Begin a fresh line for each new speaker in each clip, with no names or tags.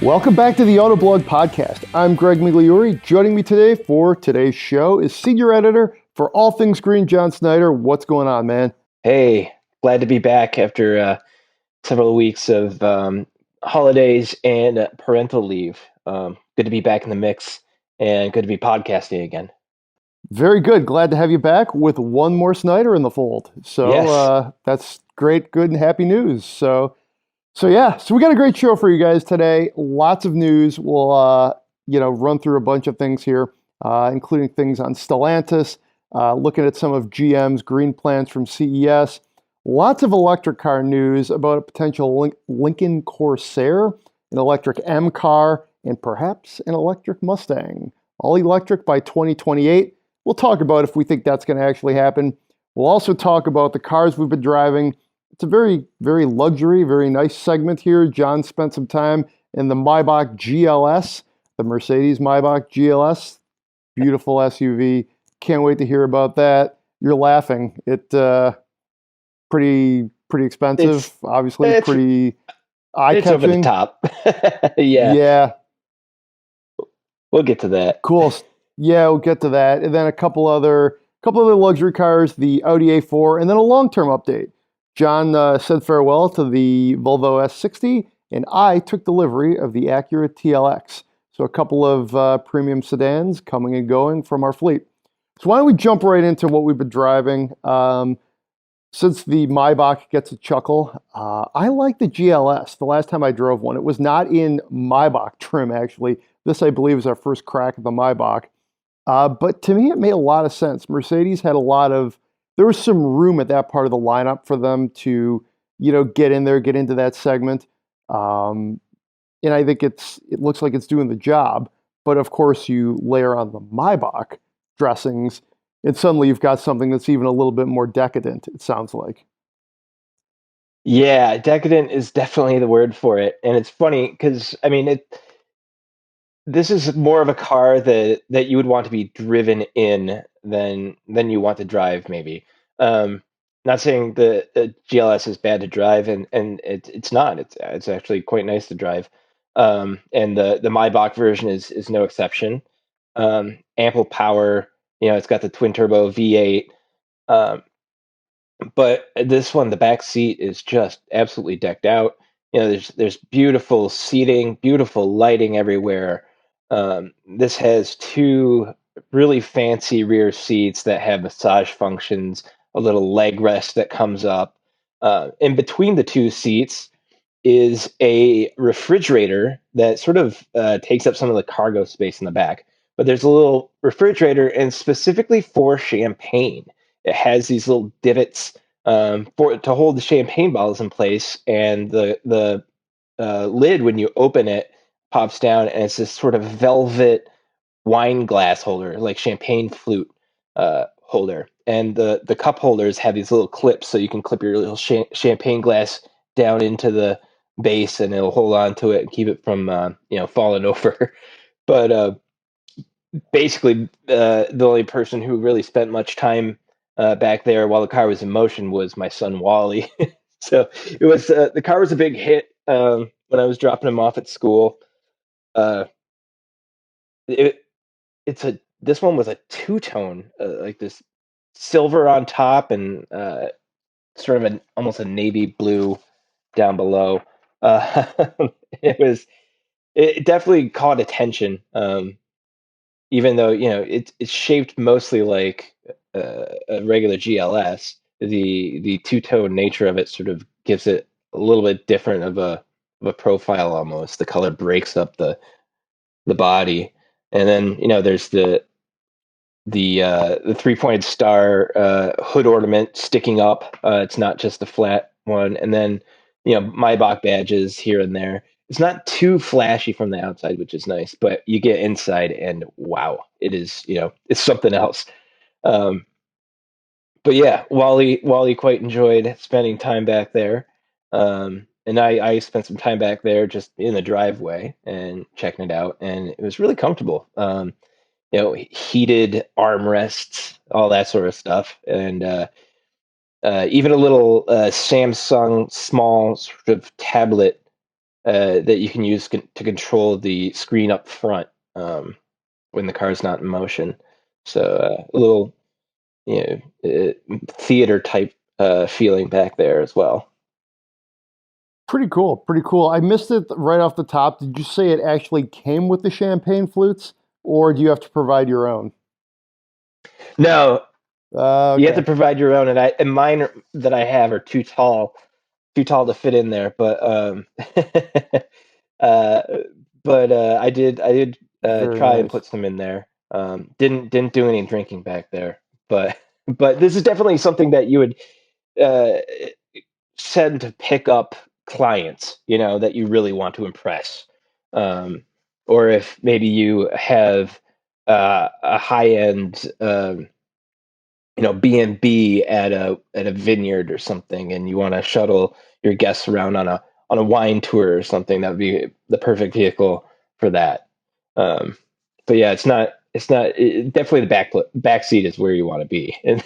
Welcome back to the Autoblog podcast. I'm Greg Migliore. Joining me today for today's show is senior editor for All Things Green, John Snyder. What's going on, man?
Hey, glad to be back after several weeks of holidays and parental leave. Good to be back in the mix and good to be podcasting again.
Very good. Glad to have you back with one more Snyder in the fold. So
Yes.
that's great, good, and happy news. So we got a great show for you guys today. Lots of news. We'll run through a bunch of things here, including things on Stellantis, looking at some of GM's green plans from CES. Lots of electric car news about a potential Lincoln Corsair, an electric M car, and perhaps an electric Mustang. All electric by 2028. We'll talk about if we think that's going to actually happen. We'll also talk about the cars we've been driving. It's a very, very luxury, very nice segment here. John spent some time in the Maybach GLS, the Mercedes-Maybach GLS. Beautiful SUV. Can't wait to hear about that. You're laughing. Pretty expensive, obviously. Pretty eye-catching.
It's over the top. Yeah.
Yeah.
We'll get to that.
Cool. Yeah, we'll get to that. And then a couple other luxury cars, the Audi A4, and then a long-term update. John said farewell to the Volvo S60, and I took delivery of the Acura TLX. So a couple of premium sedans coming and going from our fleet. So why don't we jump right into what we've been driving? Since the Maybach gets a chuckle, I like the GLS. The last time I drove one, it was not in Maybach trim, actually. This, I believe, is our first crack at the Maybach. But to me, it made a lot of sense. Mercedes had there was some room at that part of the lineup for them to, get in there, get into that segment. And I think it looks like it's doing the job. But of course, you layer on the Maybach dressings, and suddenly you've got something that's even a little bit more decadent, it sounds like.
Yeah, decadent is definitely the word for it. And it's funny because, this is more of a car that you would want to be driven in than you want to drive, maybe. Not saying the GLS is bad to drive, and it's not. It's actually quite nice to drive. And the Maybach version is no exception. Ample power. It's got the twin turbo V8. Um, but this one, the back seat is just absolutely decked out. There's beautiful seating, beautiful lighting everywhere. This has two really fancy rear seats that have massage functions, a little leg rest that comes up. In between the two seats is a refrigerator that sort of takes up some of the cargo space in the back. But there's a little refrigerator, and specifically for champagne, it has these little divots to hold the champagne bottles in place, and the lid, when you open it, pops down, and it's this sort of velvet wine glass holder, like champagne flute holder. And the cup holders have these little clips, so you can clip your little champagne glass down into the base, and it'll hold on to it and keep it from falling over. But basically, the only person who really spent much time back there while the car was in motion was my son Wally. So it was the car was a big hit when I was dropping him off at school. Uh, it this one was a two-tone, like this silver on top and sort of almost a navy blue down below. Uh, it definitely caught attention, even though it's shaped mostly like a regular GLS. The two-tone nature of it sort of gives it a little bit different of a profile almost. The color breaks up the body, and then there's the three-pointed star hood ornament sticking up. It's not just a flat one, and then Maybach badges here and there. It's not too flashy from the outside, which is nice, but you get inside, and wow, it is it's something else. Um, but yeah, Wally quite enjoyed spending time back there. And I spent some time back there just in the driveway and checking it out, and it was really comfortable. Heated armrests, all that sort of stuff, and even a little Samsung small sort of tablet that you can use to control the screen up front when the car's not in motion. So a little, theater type feeling back there as well.
Pretty cool. Pretty cool. I missed it right off the top. Did you say it actually came with the champagne flutes, or do you have to provide your own?
No, you have to
Okay.
provide your own, and mine that I have are too tall to fit in there. But uh, I did
Very
try and
nice.
put some in there. Didn't do any drinking back there, but but this is definitely something that you would uh, send to pick up clients, that you really want to impress. Um, or if maybe you have a high end, B&B at a vineyard or something, and you want to shuttle your guests around on a wine tour or something, that would be the perfect vehicle for that. Um, but yeah, definitely the back seat is where you want to be in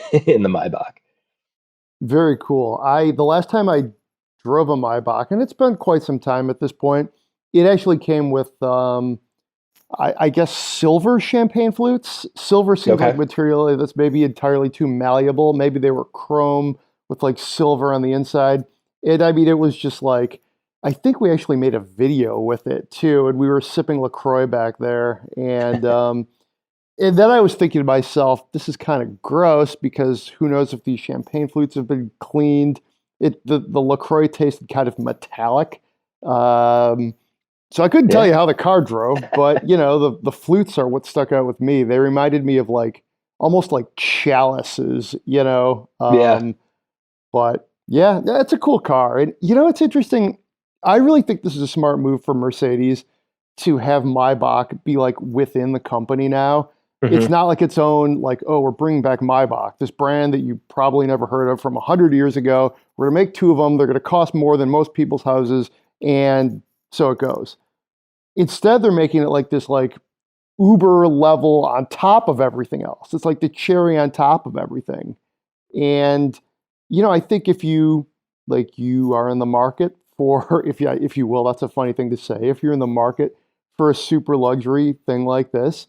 the Maybach.
Very cool. The last time I drove a Maybach, and it's been quite some time at this point, it actually came with I guess silver champagne flutes. Silver seems like
Okay.
material that's maybe entirely too malleable. Maybe they were chrome with like silver on the inside. I mean, it was just like, I think we actually made a video with it too, and we were sipping LaCroix back there. And then I was thinking to myself, this is kind of gross because who knows if these champagne flutes have been cleaned. The LaCroix tasted kind of metallic. Um, so I couldn't tell
Yeah.
you how the car drove, but the flutes are what stuck out with me. They reminded me of like almost like chalices.
Yeah.
But yeah, it's a cool car. And it's interesting. I really think this is a smart move for Mercedes to have Maybach be like within the company now. It's
Hmm.
not like its own, like, oh, we're bringing back Maybach, this brand that you probably never heard of from 100 years ago. We're going to make two of them. They're going to cost more than most people's houses. And so it goes. Instead, they're making it like this, like Uber level on top of everything else. It's like the cherry on top of everything. And I think if you are in the market for, if you will, that's a funny thing to say. If you're in the market for a super luxury thing like this,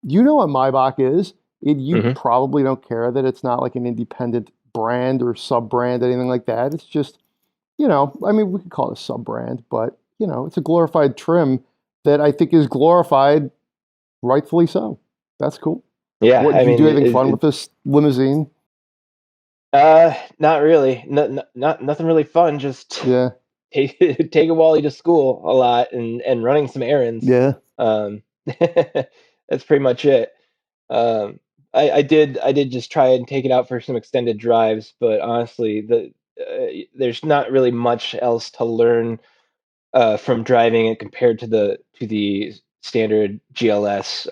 you know what Maybach is. You
Hmm.
probably don't care that it's not like an independent brand or sub brand, anything like that. It's just, I mean, we could call it a sub brand, but it's a glorified trim that I think is glorified, rightfully so. That's cool.
Yeah.
What
I
did you
mean,
do anything fun with this limousine?
not really. Nothing really fun. Just
Yeah,
taking Wally to school a lot and running some errands.
yeah.
That's pretty much it. Um, I did just try and take it out for some extended drives, but honestly, there's not really much else to learn from driving it compared to the standard GLS.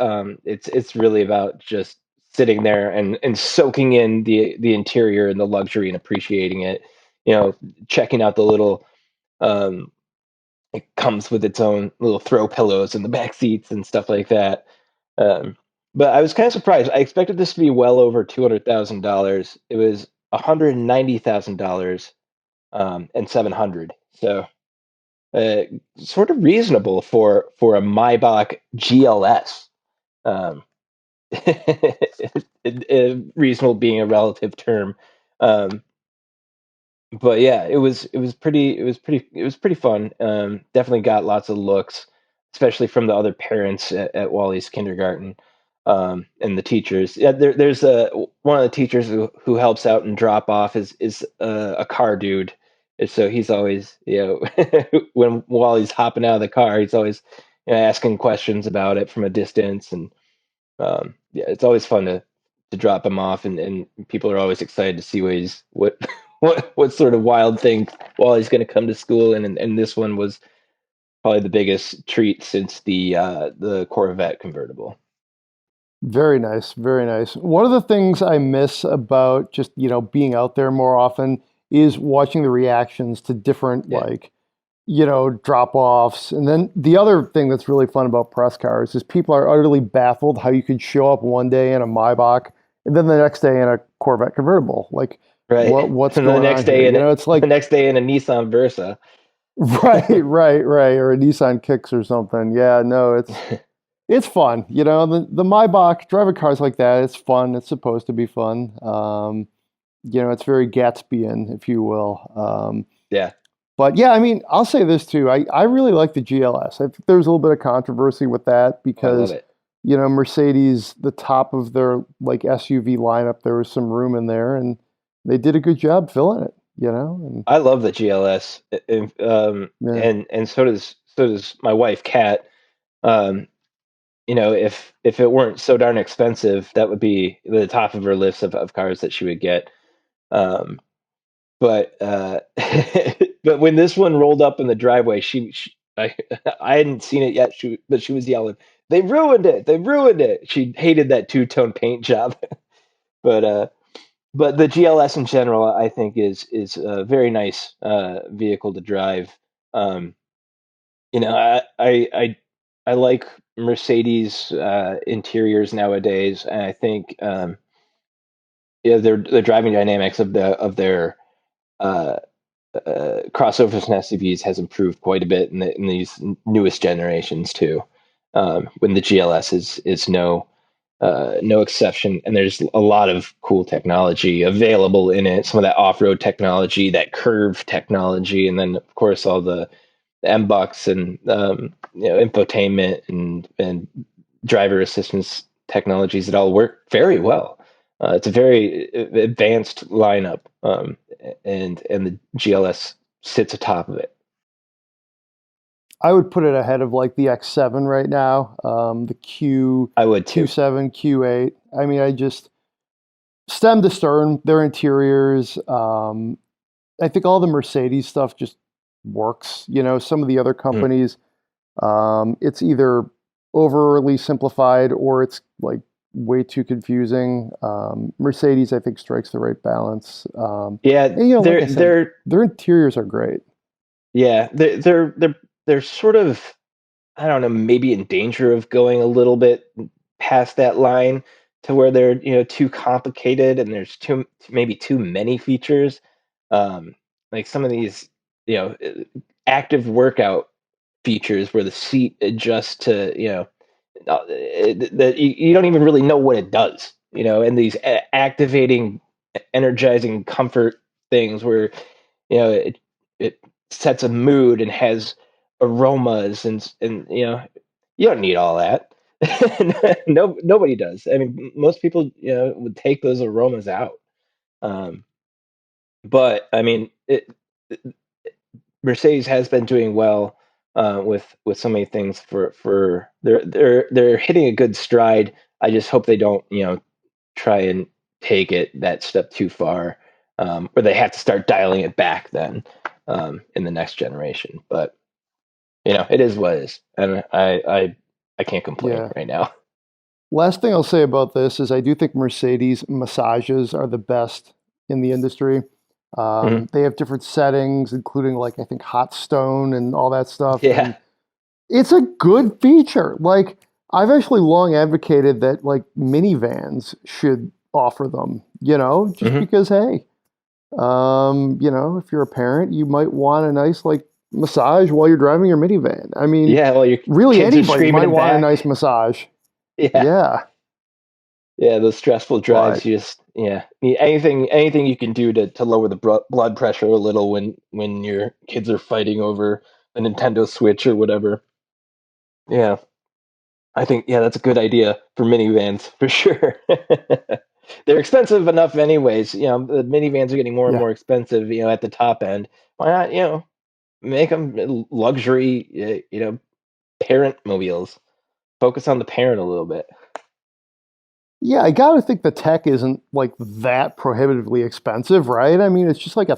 It's really about just sitting there and soaking in the interior and the luxury and appreciating it. You know, checking out the little. It comes with its own little throw pillows in the back seats and stuff like that. Um, but I was kind of surprised. I expected this to be well over $200,000. It was $190,000 and 700. So uh, sort of reasonable for a Maybach GLS. Um, reasonable being a relative term. Um, but yeah, it was pretty fun. Definitely got lots of looks, especially from the other parents at Wally's kindergarten, and the teachers. Yeah, there's one of the teachers who helps out and drop off is a car dude. And so he's always, when Wally's hopping out of the car, he's always, asking questions about it from a distance. And yeah, it's always fun to drop him off, and people are always excited to see what what sort of wild thing Wally's going to come to school, and this one was probably the biggest treat since the Corvette convertible.
Very nice, very nice. One of the things I miss about just, being out there more often is watching the reactions to different
Yeah.
like, drop-offs. And then the other thing that's really fun about press cars is people are utterly baffled how you could show up one day in a Maybach and then the next day in a Corvette convertible. Like
Right.
what's
And the
going
next
on here?
day in
It's
the
like
next day in a Nissan Versa.
right, or a Nissan Kicks or something. Yeah, no, it's fun. You know, the Maybach driving cars like that. It's fun. It's supposed to be fun. You know, it's very Gatsbyan, if you will.
Yeah,
But yeah, I mean, I'll say this too. I really like the GLS. I think there's a little bit of controversy with that
oh, I love
because,
it.
you know, Mercedes, the top of their like SUV lineup, there was some room in there, and they did a good job filling it. You know, and
I love the GLS,
yeah,
and so does my wife, Kat. Um, if it weren't so darn expensive, that would be the top of her list of cars that she would get. Um, but but when this one rolled up in the driveway, she I hadn't seen it yet. But she was yelling, "They ruined it! They ruined it!" She hated that two-tone paint job. but but the GLS in general, I think, is a very nice vehicle to drive. Um, I like Mercedes interiors nowadays, and I think the driving dynamics of their uh, crossovers and SUVs has improved quite a bit in these newest generations too. When the GLS is no exception, and there's a lot of cool technology available in it. Some of that off-road technology, that curve technology, and then of course all the MBUX and infotainment and driver assistance technologies that all work very well. It's a very advanced lineup, and the GLS sits atop of it.
I would put it ahead of like the X7 right now, the Q
I would too.
Q7, Q8. I mean, I just stem to stern, their interiors. I think all the Mercedes stuff just works. You know, some of the other
Mm.
companies, it's either overly simplified or it's like way too confusing. Mercedes, I think, strikes the right balance.
Yeah,
And you know, like I said,
they're
their interiors are great.
yeah they're sort of, I don't know, maybe in danger of going a little bit past that line to where they're, too complicated and there's maybe too many features. Like some of these, you know, active workout features where the seat adjusts to, that you don't even really know what it does, and these activating, energizing comfort things where, it sets a mood and has aromas and you don't need all that. No, nobody does. I mean, most people, would take those aromas out. Um, but I mean, Mercedes has been doing well with so many things for they're hitting a good stride. I just hope they don't, try and take it that step too far, or they have to start dialing it back then in the next generation. But it is what it is, and I can't complain
Yeah.
right now.
Last thing I'll say about this is I do think Mercedes massages are the best in the industry.
Mhm.
They have different settings, including like I think hot stone and all that stuff,
Yeah.
and it's a good feature. Like I've actually long advocated that like minivans should offer them. You know, just
Hmm.
because hey, you know, if you're a parent, you might want a nice like massage while you're driving your minivan. I mean,
Yeah. Well, your
really
kids are
anybody
screaming
might
in
want a
back.
nice massage.
Yeah.
Yeah,
Yeah, those stressful drives,
but
you just, yeah, anything you can do to lower the blood pressure a little when your kids are fighting over a Nintendo Switch or whatever. Yeah, I think, yeah, that's a good idea for minivans for sure. They're expensive enough anyways. The minivans are getting more and
yeah.
more expensive, at the top end. Why not, make them luxury, parent mobiles. Focus on the parent a little bit.
Yeah, I gotta think the tech isn't like that prohibitively expensive, right? I mean, it's just like a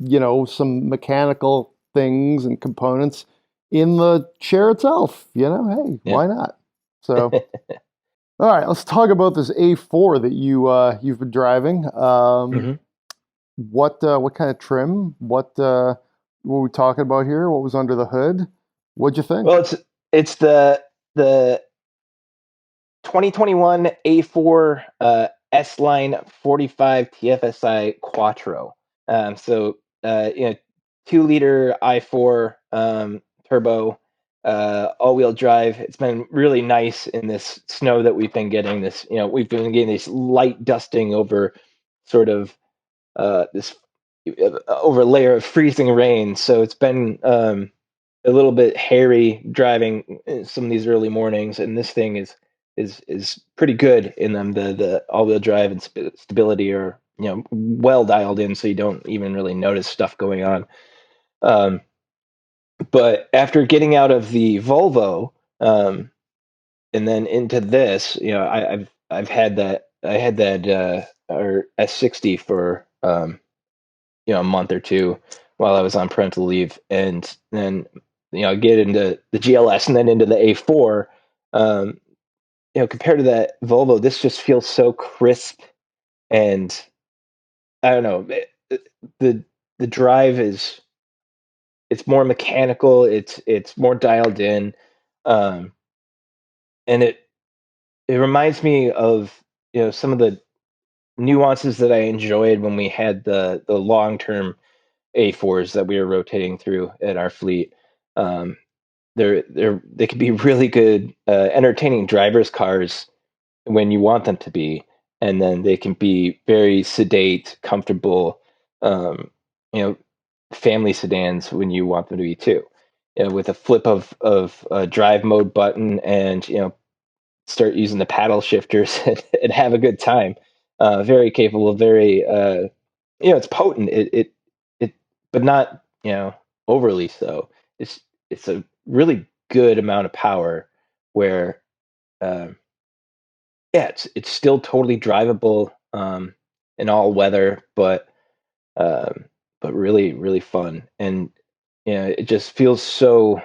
you know some mechanical things and components in the chair itself. You know, hey,
Yeah.
why not? So, all right, let's talk about this A4 that you've been driving.
Hmm.
What kind of trim? What were we talking about here? What was under the hood? What'd you think?
Well, it's the 2021 A4 S Line 45 TFSI Quattro. So 2-liter i4 turbo, all-wheel drive. It's been really nice in this snow that we've been getting. We've been getting this light dusting over sort of this over layer of freezing rain. So it's been a little bit hairy driving some of these early mornings, and this thing is pretty good in them. The all-wheel drive and stability are well dialed in, so you don't even really notice stuff going on. But after getting out of the Volvo and then into this, I've had that or S60 for a month or two while I was on parental leave, and then get into the GLS and then into the A4. Compared to that Volvo, this just feels so crisp, and I don't know, the drive it's more mechanical, it's more dialed in, um, and it reminds me of some of the nuances that I enjoyed when we had the long term A4s that we were rotating through at our fleet. Um, they can be really good, entertaining drivers' cars when you want them to be, and then they can be very sedate, comfortable, um, you know, family sedans when you want them to be too. With a flip of a drive mode button, and start using the paddle shifters and have a good time. Very capable, very it's potent. It, but not overly so. It's a really good amount of power where um, yeah, it's still totally drivable in all weather, um, but really really fun, and it just feels so.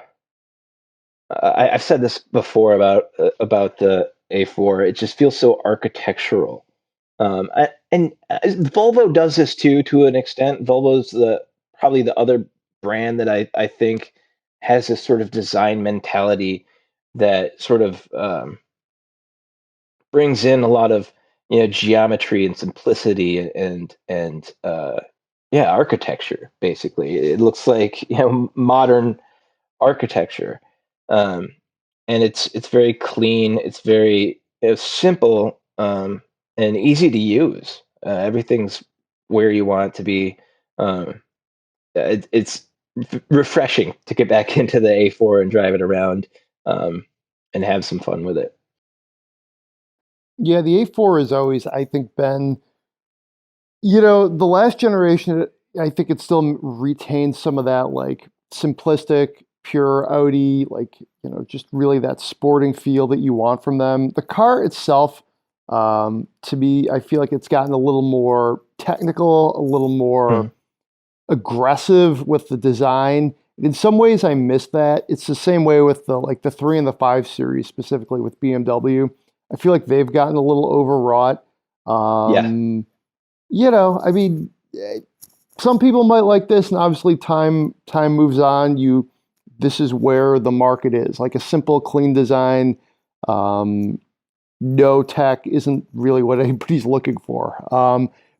I've said this before about the A4. It just feels so architectural, and Volvo does this too to an extent. Volvo's probably the other brand that I think has this sort of design mentality that sort of brings in a lot of geometry and simplicity and yeah, architecture. Basically, it looks like modern architecture, um, and it's very clean. It's very simple and easy to use. Everything's where you want it to be. Um, it's refreshing to get back into the A4 and drive it around um, and have some fun with it.
Yeah, the A4 has always, I think, been, the last generation, I think it still retains some of that like simplistic, pure Audi, like, just really that sporting feel that you want from them. The car itself, to me, I feel like it's gotten a little more technical, a little more
Mhm.
aggressive with the design. In some ways, I miss that. It's the same way with the 3 and the 5 series, specifically with BMW. I feel like they've gotten a little overwrought.
Yeah.
I mean, some people might like this, and obviously time moves on. This is where the market is. Like a simple, clean design, um, no tech isn't really what anybody's looking for.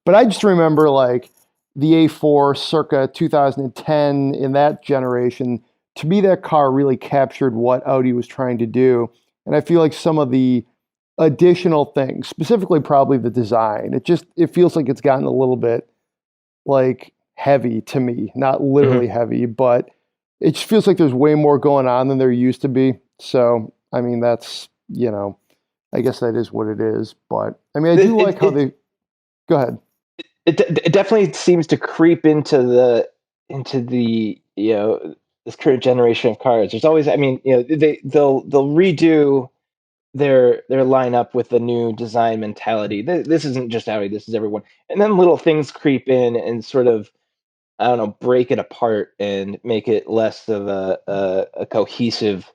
But I just remember like the A4 circa 2010 in that generation. To me, that car really captured what Audi was trying to do. And I feel like some of the additional things, specifically probably the design, it feels like it's gotten a little bit like heavy to me. Not
Mhm.
literally heavy, but it just feels like there's way more going on than there used to be. So, I mean, I guess that is what it is. But I mean, I do
It,
like
it,
how
it
they go ahead.
it definitely seems to creep into the this current generation of cars. There's always, I mean, they'll redo their lineup with the new design mentality. This isn't just Audi, this is everyone. And then little things creep in and sort of, I don't know, break it apart and make it less of a cohesive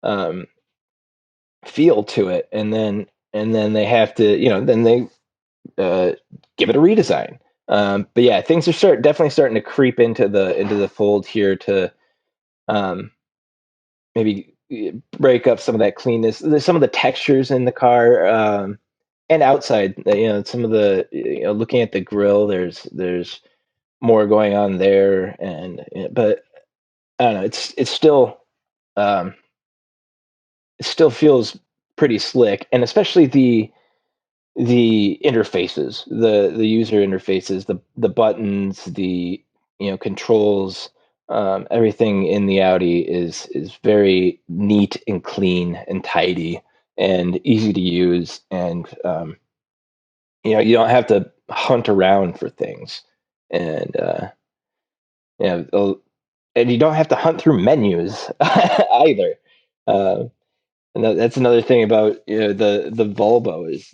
um, feel to it. And then they have to, then they uh, give it a redesign. But yeah, things are definitely starting to creep into the fold here to um, maybe break up some of that cleanness. There's some of the textures in the car and outside. Some of the looking at the grill, there's more going on there, but I don't know. It's still it still feels pretty slick, and especially the interfaces, the user interfaces, the buttons, the controls, everything in the Audi is very neat and clean and tidy and easy to use, and you don't have to hunt around for things, and and you don't have to hunt through menus either. Uh, and that's another thing about the Volvo is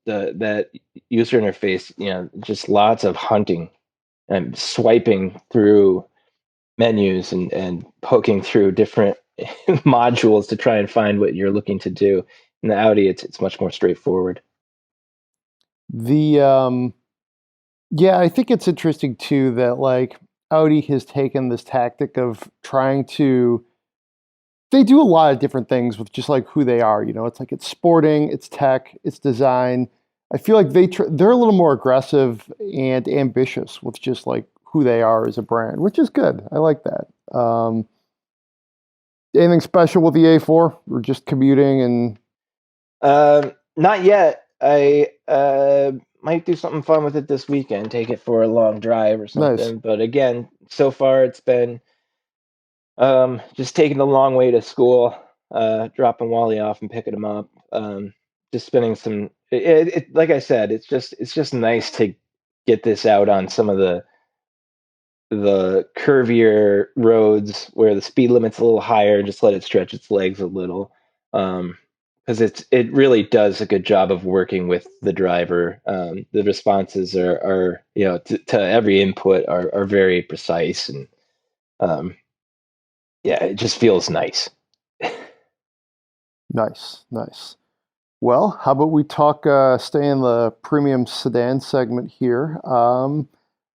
that user interface. Just lots of hunting and swiping through menus and poking through different modules to try and find what you're looking to do. In the Audi, it's much more straightforward.
The Yeah, I think it's interesting too that like Audi has taken this tactic of trying to they do a lot of different things with just like who they are, It's like it's sporting, it's tech, it's design. I feel like they're a little more aggressive and ambitious with just like who they are as a brand, which is good. I like that. Anything special with the A4? Or just commuting and
Not yet. I might do something fun with it this weekend. Take it for a long drive or
nice.
something. But again, so far it's been just taking the long way to school, dropping Wally off and picking him up. Just spending some. Like I said, it's just nice to get this out on some of the curvier roads where the speed limit's a little higher, and just let it stretch its legs a little. Because it really does a good job of working with the driver. The responses are to every input are very precise, and um, yeah, it just feels nice.
Nice, nice. Well, how about we talk, stay in the premium sedan segment here.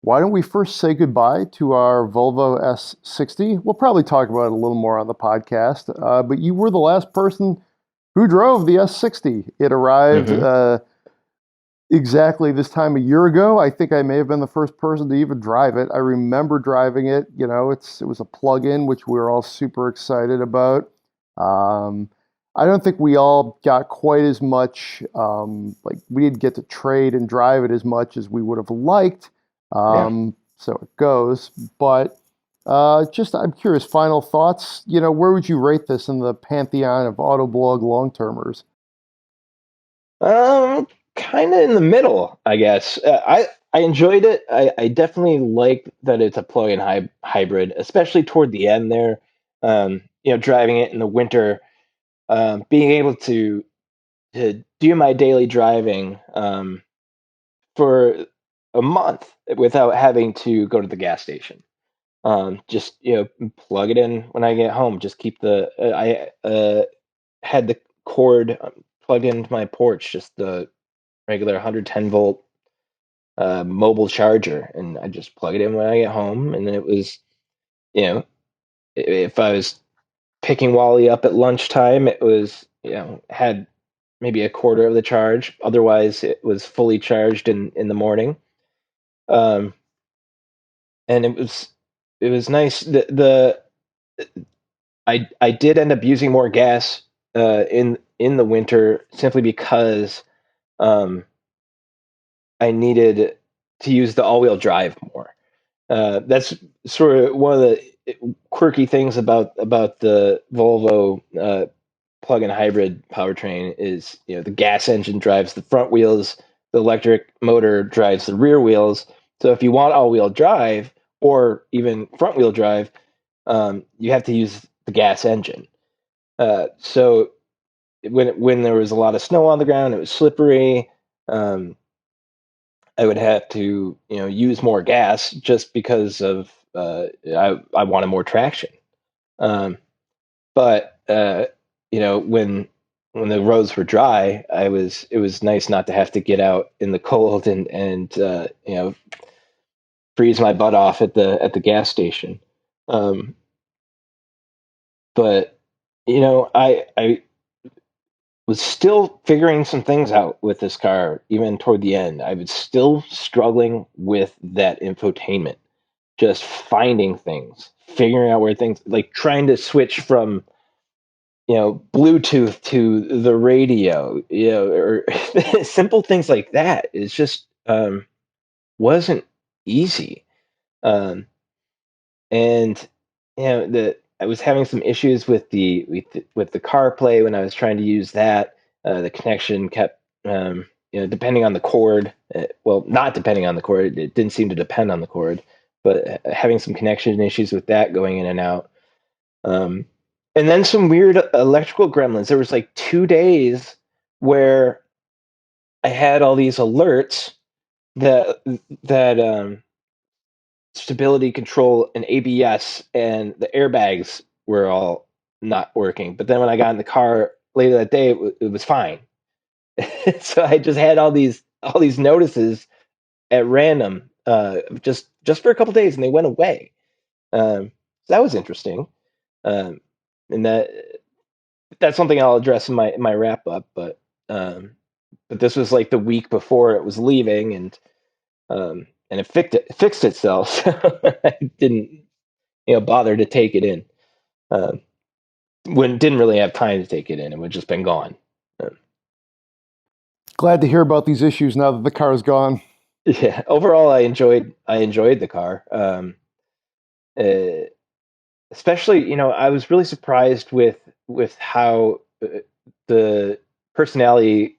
Why don't we first say goodbye to our Volvo S60? We'll probably talk about it a little more on the podcast, but you were the last person who drove the S60. It arrived
Hmm.
exactly this time a year ago. I think I may have been the first person to even drive it. I remember driving it. It was a plug-in, which we were all super excited about. Um, I don't think we all got quite as much. Like we didn't get to trade and drive it as much as we would have liked.
Yeah.
So it goes. But just I'm curious. Final thoughts. Where would you rate this in the pantheon of Autoblog long-termers?
Kind of in the middle, I guess. I enjoyed it. I definitely like that it's a plug-in hybrid, especially toward the end there. Driving it in the winter, being able to do my daily driving for a month without having to go to the gas station. Just plug it in when I get home. Just keep I had the cord plugged into my porch, just the regular 110-volt mobile charger, and I just plug it in when I get home. And then it was, you know, if I was picking Wally up at lunchtime, it was, had maybe a quarter of the charge. Otherwise, it was fully charged in the morning. Um, and it was nice. I did end up using more gas in the winter simply because um, I needed to use the all-wheel drive more. That's sort of one of the quirky things about the Volvo plug-in hybrid powertrain is the gas engine drives the front wheels, the electric motor drives the rear wheels. So if you want all-wheel drive or even front-wheel drive, you have to use the gas engine. So when there was a lot of snow on the ground, it was slippery. Um, I would have to, use more gas just because of I wanted more traction. Um, but when the roads were dry, it was nice not to have to get out in the cold and freeze my butt off at the gas station. Um, but I was still figuring some things out with this car, even toward the end. I was still struggling with that infotainment, just finding things, figuring out where things, like trying to switch from, Bluetooth to the radio, or simple things like that. It's just wasn't easy. Um, and the I was having some issues with the CarPlay when I was trying to use that. The connection kept, depending on the cord. Well, not depending on the cord. It didn't seem to depend on the cord, but having some connection issues with that going in and out. Um, and then some weird electrical gremlins. There was like 2 days where I had all these alerts that stability control and ABS and the airbags were all not working. But then when I got in the car later that day, it was fine. So I just had all these notices at random, just for a couple days, and they went away. So that was interesting, um, and that's something I'll address in my wrap up. But this was like the week before it was leaving, and it fixed itself. So I didn't bother to take it in. Um, when didn't really have time to take it in, it would just been gone. Um,
Glad to hear about these issues now that the car is gone.
yeah, overall, I enjoyed the car. Uh, Especially, I was really surprised with how the personality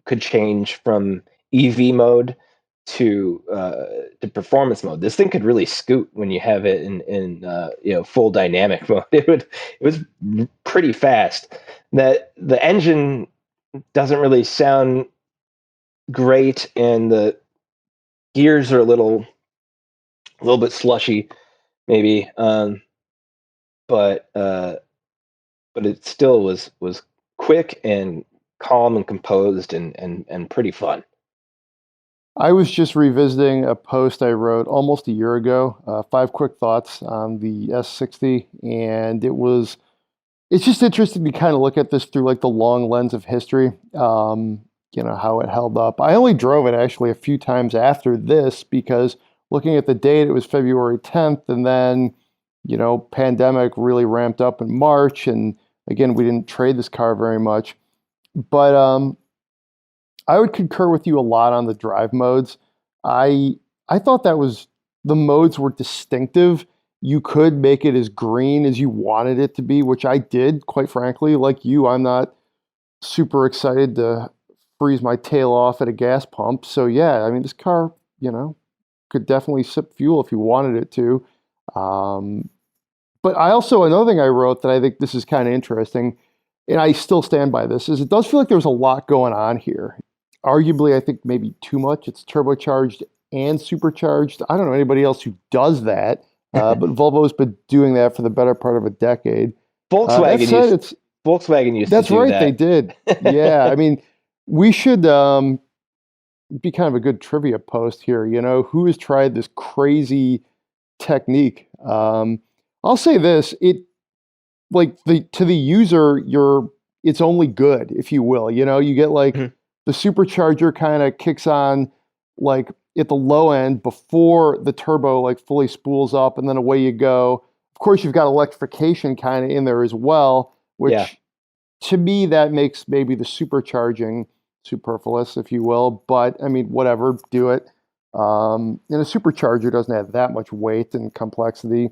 could change from EV mode to performance mode. This thing could really scoot when you have it in full dynamic mode. It was pretty fast. That the engine doesn't really sound great, and the gears are a little bit slushy, maybe. But it still was quick and calm and composed and pretty fun.
I was just revisiting a post I wrote almost a year ago, 5 quick thoughts on the S60, and it's just interesting to kind of look at this through like the long lens of history, how it held up. I only drove it actually a few times after this because looking at the date, it was February 10th, and then, pandemic really ramped up in March, and again, we didn't trade this car very much. But I would concur with you a lot on the drive modes. I thought that was the modes were distinctive. You could make it as green as you wanted it to be, which I did, quite frankly. Like you, I'm not super excited to freeze my tail off at a gas pump. So yeah, I mean, this car, could definitely sip fuel if you wanted it to. Um, but I also, another thing I wrote that I think this is kind of interesting, and I still stand by this, is it does feel like there was a lot going on here. Arguably, I think maybe too much. It's turbocharged and supercharged. I don't know anybody else who does that, but Volvo's been doing that for the better part of a decade. That
Volkswagen
said,
used
it's
Volkswagen used to
that's
do
right, they
that.
did. Yeah, I mean, we should be kind of a good trivia post here. Who has tried this crazy technique? I'll say this: it like the to the user, it's only good, if you will. You get like
Mhm.
the supercharger kind of kicks on like at the low end before the turbo like fully spools up, and then away you go. Of course, you've got electrification kind of in there as well,
Yeah,
which to me that makes maybe the supercharging superfluous, if you will. But I mean, whatever, do it. And a supercharger doesn't have that much weight and complexity,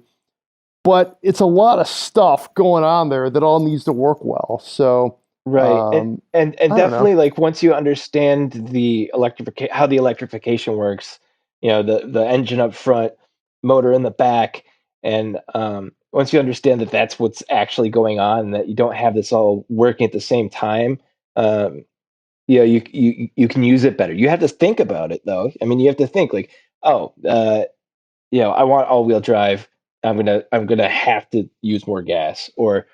but it's a lot of stuff going on there that all needs to work well. So
right. And
um,
and and
I don't know.
definitely, like, once you understand how the electrification works, the engine up front, motor in the back, and once you understand that that's what's actually going on, that you don't have this all working at the same time, um, you can use it better. You have to think about it, though. I mean, you have to think like, oh, I want all-wheel drive. I'm gonna have to use more gas. Or,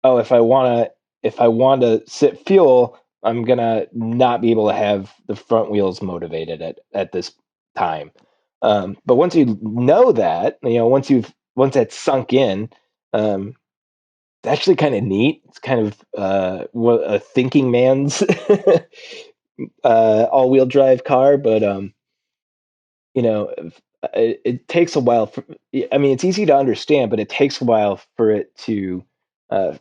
oh, if I want to sit fuel, I'm gonna not be able to have the front wheels motivated at this time. But once you know that, once that's sunk in, um, actually kind of neat. It's kind of a thinking man's all-wheel drive car, but you know, it takes a while for, I mean, it's easy to understand, but it takes a while for it to uh,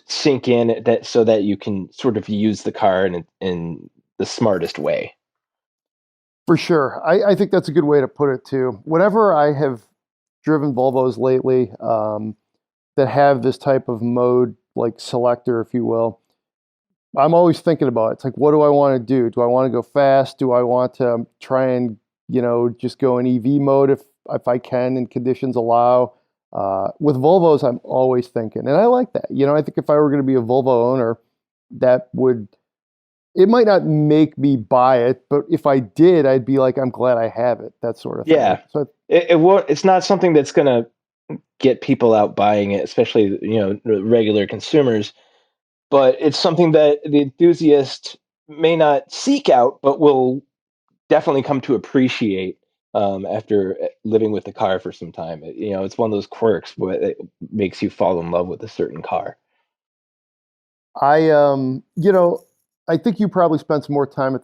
sink in that so that you can sort of use the car in the smartest way.
For sure. I think that's a good way to put it too. Whenever I have driven Volvos lately, that have this type of mode, like selector, if you will, I'm always thinking about it. It's like, what do I want to do? Do I want to go fast? Do I want to try and, just go in EV mode if I can and conditions allow? With Volvos, I'm always thinking, and I like that. I think if I were going to be a Volvo owner, that would, it might not make me buy it, but if I did, I'd be like, I'm glad I have it, that sort of thing.
Yeah,
So
it won't. It's not something that's gonna get people out buying it, especially regular consumers. But it's something that the enthusiast may not seek out, but will definitely come to appreciate after living with the car for some time. It's one of those quirks where it makes you fall in love with a certain car.
I think you probably spent some more time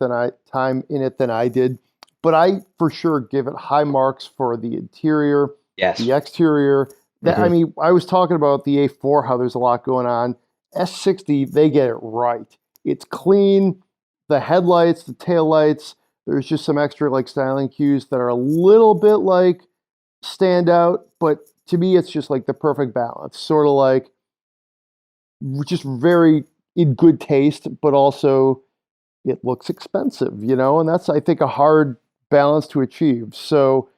in it than I did, but I for sure give it high marks for the interior,
Yes.
the exterior. That I
Hmm.
mean, I was talking about the A4, how there's a lot going on. S60, they get it right. It's clean. The headlights, the taillights, there's just some extra like styling cues that are a little bit like stand out, but to me, it's just like the perfect balance. Sort of like just very in good taste, but also it looks expensive, and that's, I think, a hard balance to achieve. So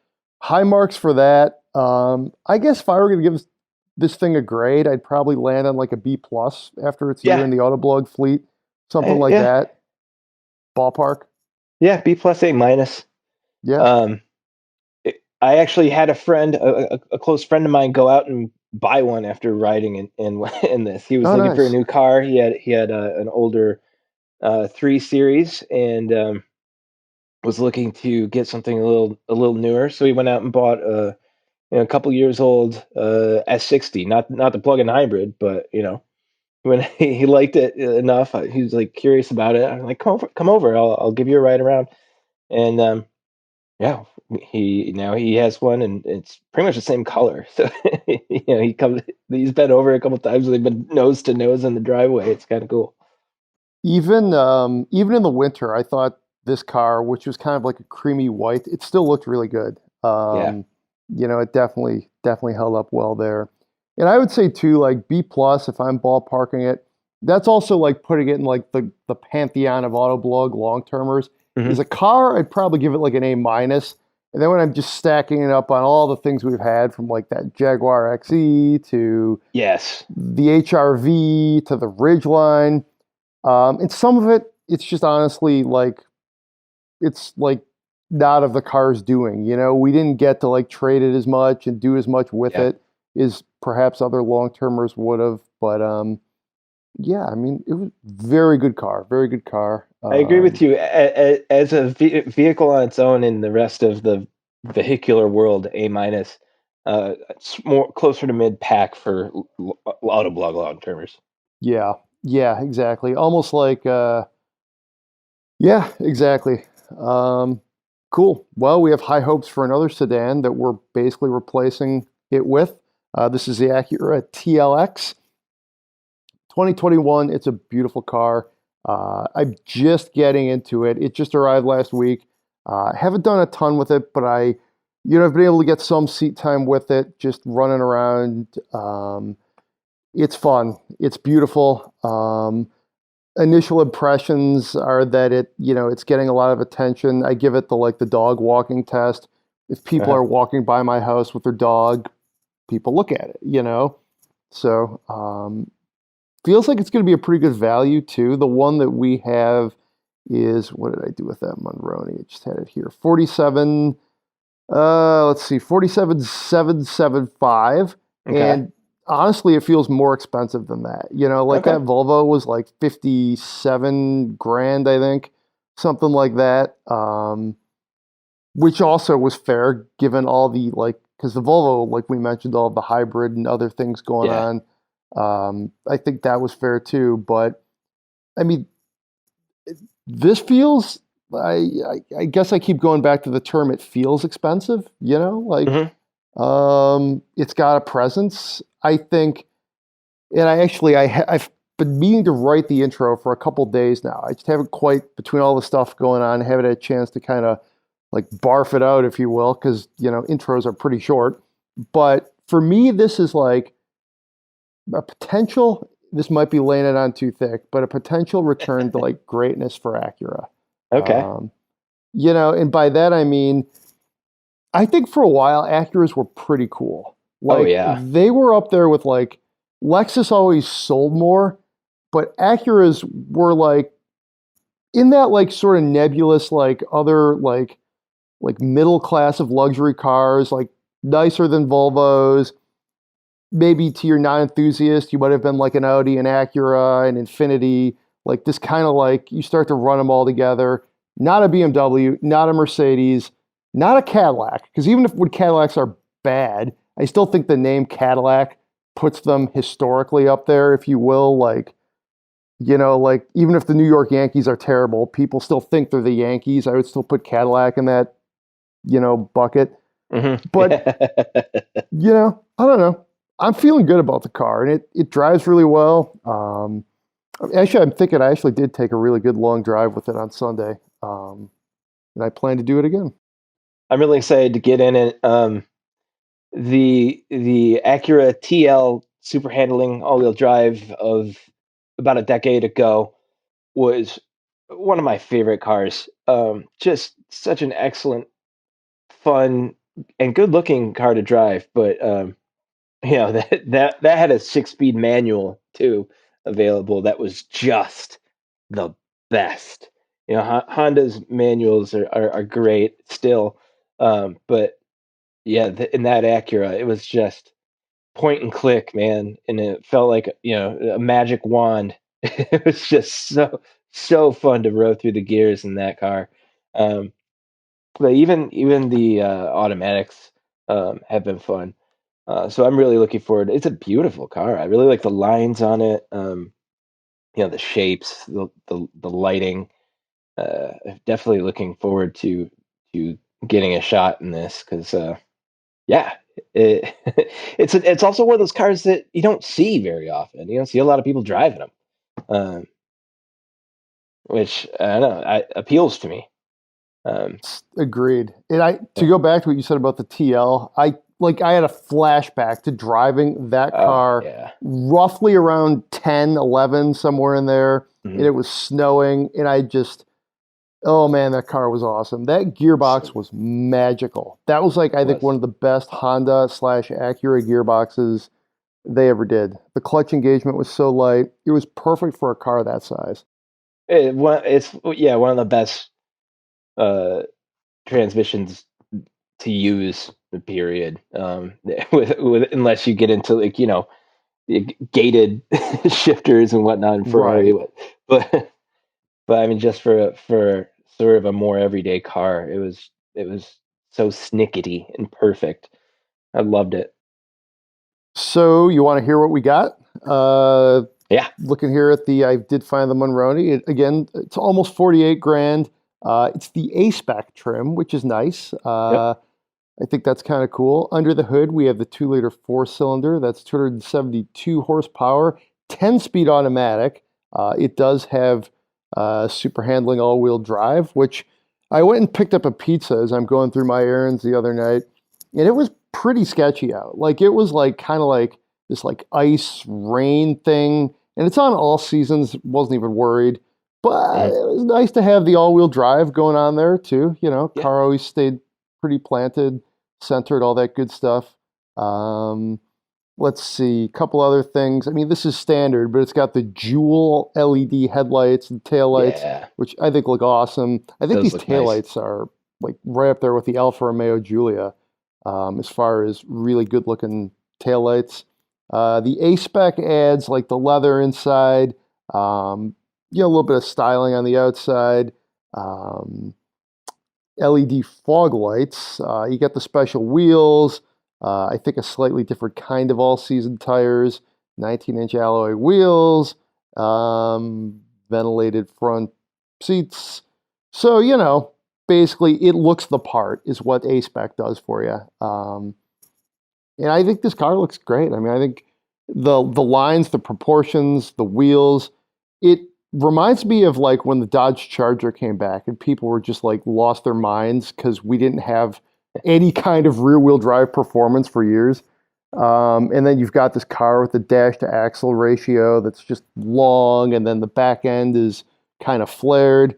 high marks for that. I guess if I were going to give this thing a grade, I'd probably land on like a B plus after it's year
Yeah.
in the Autoblog fleet, something like
Yeah.
that, ballpark.
Yeah. B plus A minus.
Yeah.
Um, I actually had a friend, a close friend of mine, go out and buy one after riding in this. He was
Oh,
looking for a
nice.
new car. He had an older 3 Series and was looking to get something a little newer. So he went out and bought a couple years old S60, not the plug-in hybrid, but when he liked it enough, he was like curious about it. I'm like, come over, I'll give you a ride around. And yeah, he has one, and it's pretty much the same color. So he's been over a couple times. They've been nose to nose in the driveway. It's kind of cool.
Even in the winter, I thought this car, which was kind of like a creamy white, it still looked really good.
Yeah.
It definitely held up well there. And I would say too, like B plus, if I'm ballparking it, that's also like putting it in like the pantheon of Autoblog long termers. Is
Hmm.
a car, I'd probably give it like an A minus. And then when I'm just stacking it up on all the things we've had, from like that Jaguar XE to
Yes.
the HRV to the Ridgeline, and some of it, it's just honestly like it's like not of the car's doing. We didn't get to like trade it as much and do as much with
Yeah.
it as perhaps other long termers would have. But yeah, I mean, it was very good car, very good car.
I agree with you. As a vehicle on its own in the rest of the vehicular world, A minus. It's more closer to mid pack for Autoblog long termers.
Yeah, yeah, exactly. Almost like yeah, exactly. Um, cool. Well, we have high hopes for another sedan that we're basically replacing it with. This is the Acura TLX 2021. It's a beautiful car. I'm just getting into it. It just arrived last week. Haven't done a ton with it, but I've been able to get some seat time with it, just running around. It's fun. It's beautiful. Initial impressions are that it's getting a lot of attention. I give it the dog walking test. If people
Uh-huh.
are walking by my house with their dog, people look at it. So feels like it's going to be a pretty good value too. The one that we have is, what did I do with that Monroney? I just had it here. 47, let's see, 47,775.
Okay.
And honestly, it feels more expensive than that. Like
Okay.
that Volvo was like 57 grand, I think, something like that. Which also was fair given all the, like, because the Volvo, like we mentioned, all the hybrid and other things going
Yeah.
on. I think that was fair too. But I mean, this feels. I guess I keep going back to the term. It feels expensive.
Hmm.
It's got a presence. I think, and I've been meaning to write the intro for a couple days now. I just haven't quite, between all the stuff going on, haven't had a chance to kind of like barf it out, if you will, because intros are pretty short. But for me, this is like a potential. This might be laying it on too thick, but a potential return to like greatness for Acura.
Okay.
Um, and by that I mean I think for a while Acuras were pretty cool.
Oh
Like
yeah.
they were up there with like Lexus always sold more, but Acuras were like in that like sort of nebulous like other like middle class of luxury cars, like nicer than Volvos. Maybe to your non-enthusiast, you might have been like an Audi, an Acura, an Infiniti, like this kind of like you start to run them all together. Not a BMW, not a Mercedes, not a Cadillac. Because even if when Cadillacs are bad, I still think the name Cadillac puts them historically up there, if you will. Like even if the New York Yankees are terrible, people still think they're the Yankees. I would still put Cadillac in that, bucket.
Hmm.
But I don't know. I'm feeling good about the car, and it drives really well. Actually, I'm thinking I actually did take a really good long drive with it on Sunday, and I plan to do it again.
I'm really excited to get in it. The Acura TL super handling all-wheel drive of about a decade ago was one of my favorite cars. Just such an excellent, fun, and good-looking car to drive. But that had a six-speed manual too available. That was just the best. Honda's manuals are great still, but yeah, in that Acura, it was just point and click, man, and it felt like a magic wand. It was just so fun to row through the gears in that car. Um, but even the automatics have been fun. So I'm really looking forward. It's a beautiful car. I really like the lines on it. The shapes, the lighting. Definitely looking forward to getting a shot in this because yeah, it, it's also one of those cars that you don't see very often. You don't see a lot of people driving them, um, which I don't know, appeals to me. Um,
Agreed. And I to
yeah.
go back to what you said about the TL, I had a flashback to driving that
Oh
car
yeah.
roughly around 10, 11, somewhere in there, and
Mhm.
it was snowing, and I just oh man, that car was awesome. That
So
gearbox
good.
was magical. That was like I
It
think
was.
one of the best Honda slash Acura gearboxes they ever did. The clutch engagement was so light. It was perfect for a car that size.
It's yeah, one of the best uh, transmissions to use. Period. With unless you get into like gated shifters and whatnot in Ferrari,
Right.
but but I mean just for sort of a more everyday car, it was so snickety and perfect. I loved it.
So you want to hear what we got? Uh,
Yeah.
Looking here at I did find the Monroney. Again, it's almost 48 grand. It's the A-Spec trim, which is nice.
Yep.
I think that's kind of cool. Under the hood, we have the 2-liter four-cylinder. That's 272 horsepower, 10-speed automatic. It does have super handling all-wheel drive, which I went and picked up a pizza as I'm going through my errands the other night, and it was pretty sketchy out. Like it was like kind of like this like ice rain thing, and it's on all seasons. Wasn't even worried, but
Mhm.
it was nice to have the all-wheel drive going on there too.
Yeah.
Car always stayed pretty planted, centered, all that good stuff. Um, let's see, a couple other things. I mean, this is standard, but it's got the dual LED headlights and taillights,
Yeah.
which I think look awesome. I think
Those
these
look nice.
taillights are like right up there with the Alfa Romeo Giulia as far as really good looking taillights. The A-Spec adds like the leather inside, um, a little bit of styling on the outside. Um, LED fog lights. You get the special wheels. I think a slightly different kind of all-season tires. 19-inch alloy wheels, ventilated front seats. So, basically it looks the part is what A-Spec does for you. And I think this car looks great. I mean, I think the lines, the proportions, the wheels, it reminds me of like when the Dodge Charger came back and people were just like lost their minds because we didn't have any kind of rear wheel drive performance for years. And then you've got this car with the dash to axle ratio that's just long, and then the back end is kind of flared.